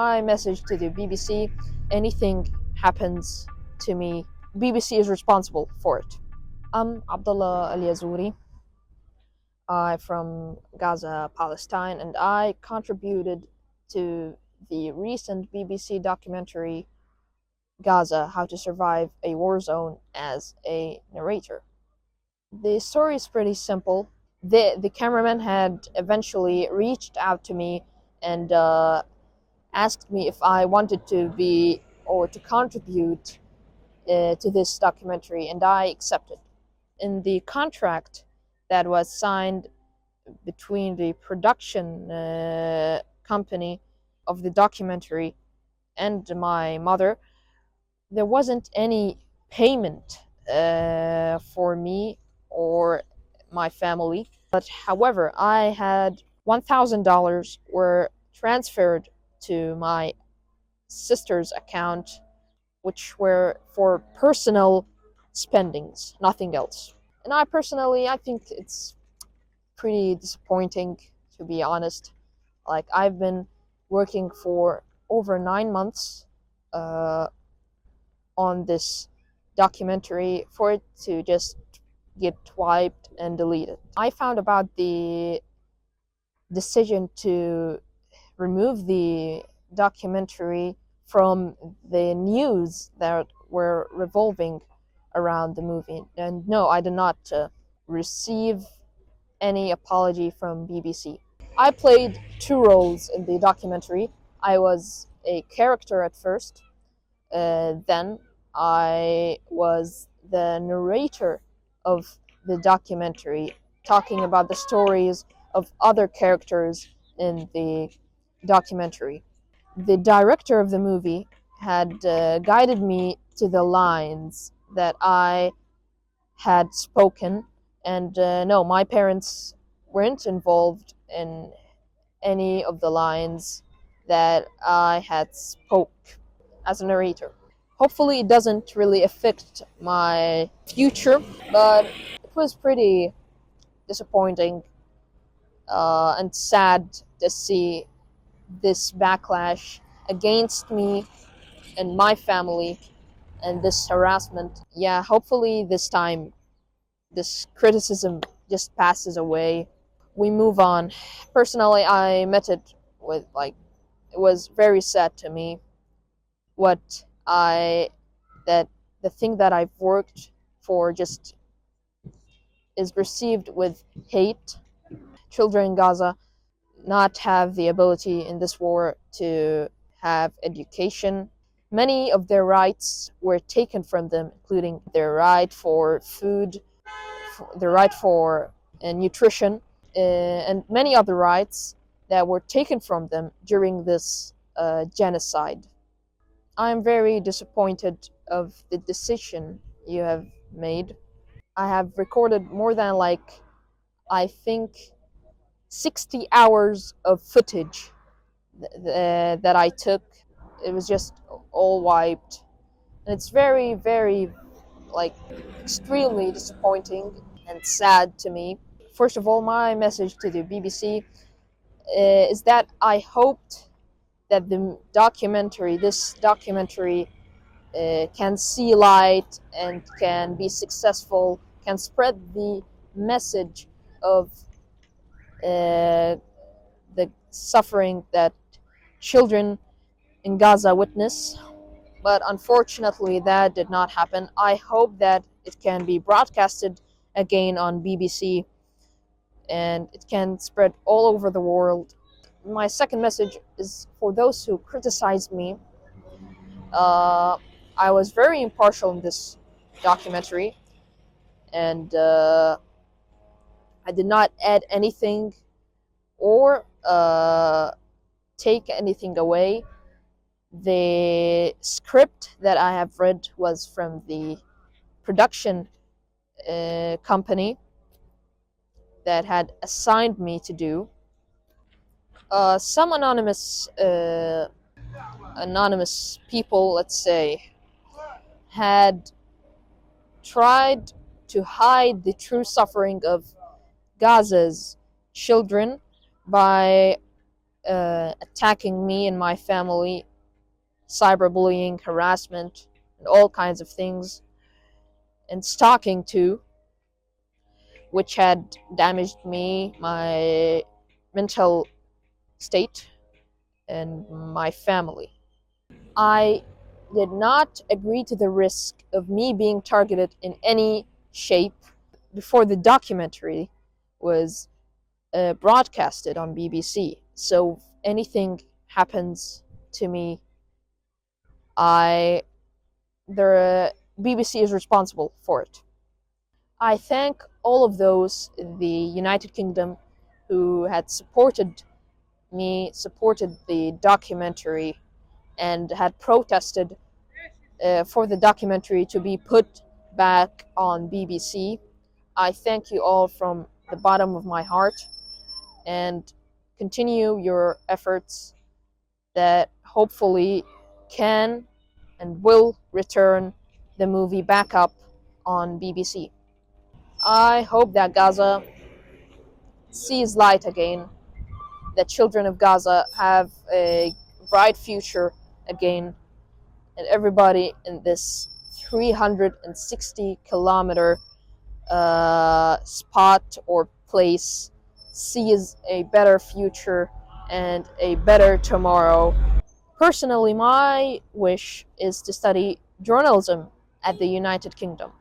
my message to the BBC: anything happens to me, BBC is responsible for it. I'm Abdullah al-Yazuri. I'm from Gaza, Palestine, and I contributed to the recent BBC documentary Gaza: How to Survive a War Zone as a narrator. The story is pretty simple. The cameraman had eventually reached out to me and asked me if I wanted to be or to contribute to this documentary, and I accepted. In the contract that was signed between the production company of the documentary and my mother, there wasn't any payment for me or my family. But however, I had $1,000 were transferred to my sister's account, which were for personal spendings, nothing else. And I think it's pretty disappointing, to be honest. Like, I've been working for over 9 months on this documentary for it to just get wiped and deleted. I found about the decision to remove the documentary from the news that were revolving around the movie. And no, I did not receive any apology from BBC. I played 2 roles in the documentary. I was a character at first, then I was the narrator of the documentary, talking about the stories of other characters in the documentary. The director of the movie had guided me to the lines that I had spoken, and no, my parents weren't involved in any of the lines that I had spoke as a narrator. Hopefully it doesn't really affect my future, but it was pretty disappointing and sad to see this backlash against me and my family and this harassment. Yeah, hopefully this time this criticism just passes away. We move on. Personally, I met it with, like, it was very sad to me that the thing that I've worked for just is received with hate. Children in Gaza not have the ability in this war to have education. Many of their rights were taken from them, including their right for food, their right for nutrition, and many other rights that were taken from them during this genocide. I'm very disappointed of the decision you have made. I have recorded more than, like, I think 60 hours of footage that I took. It was just all wiped. And it's very, very, like, extremely disappointing and sad to me. First of all, my message to the BBC is that I hoped that this documentary can see light and can be successful, can spread the message of the suffering that children in Gaza witness. But unfortunately, that did not happen. I hope that it can be broadcasted again on BBC and it can spread all over the world. My second message is for those who criticize me. I was very impartial in this documentary, and I did not add anything or take anything away. The script that I have read was from the production company that had assigned me to do. Some anonymous people, let's say, had tried to hide the true suffering of Gaza's children by attacking me and my family, cyberbullying, harassment, and all kinds of things, and stalking too, which had damaged me, my mental state, and my family. I did not agree to the risk of me being targeted in any shape before the documentary was broadcasted on BBC. So if anything happens to me, the BBC is responsible for it. I thank all of those in the United Kingdom who had supported me, supported the documentary, and had protested for the documentary to be put back on BBC. I thank you all from the bottom of my heart, and continue your efforts that hopefully can and will return the movie back up on BBC. I hope that Gaza sees light again, that children of Gaza have a bright future again, and everybody in this 360-kilometer spot or place sees a better future and a better tomorrow. Personally, my wish is to study journalism at the United Kingdom.